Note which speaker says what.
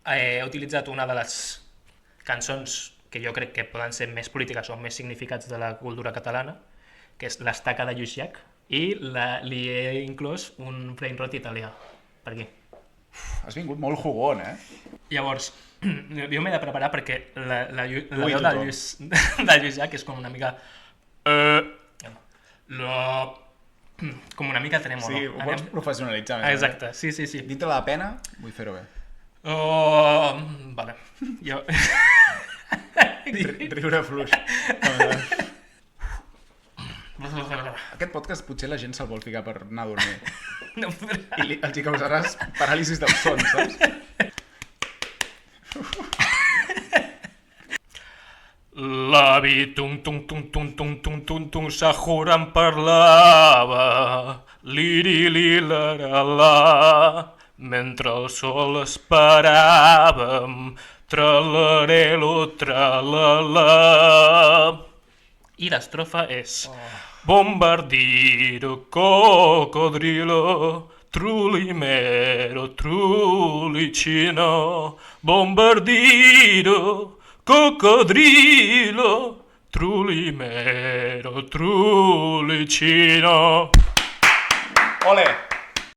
Speaker 1: he utilitzat una de les cançons que jo crec que poden ser més polítiques o més significats de la cultura catalana, que és l'Estaca de Lluís Llach, i li he inclòs un brain rot italià, per aquí.
Speaker 2: Has vingut molt jugón,
Speaker 1: Llavors, jo m'he de preparar perquè la veu
Speaker 2: i
Speaker 1: de
Speaker 2: tothom.
Speaker 1: Lluís Llach és com una mica... com una mica trèmolo.
Speaker 2: Sí, ho vols professionalitzar més.
Speaker 1: Exacte, sí.
Speaker 2: Dintre de la pena, vull fer-ho bé.
Speaker 1: Vale. Jo...
Speaker 2: Riure fluix. Aquest podcast potser la gent se'l vol ficar per anar a dormir.
Speaker 1: No,
Speaker 2: I els hi causaràs paràlisis del son, saps?
Speaker 1: L'avi tung s'ajurant parlava, liri-li-la-la-la, mentre el sol esperàvem, tralarelo, tralala. I l'estrofa és bombardiro, cocodrilo, trulimero, trulicino, bombardiro, cocodrilo, trulimero, trulicino.
Speaker 2: Ole!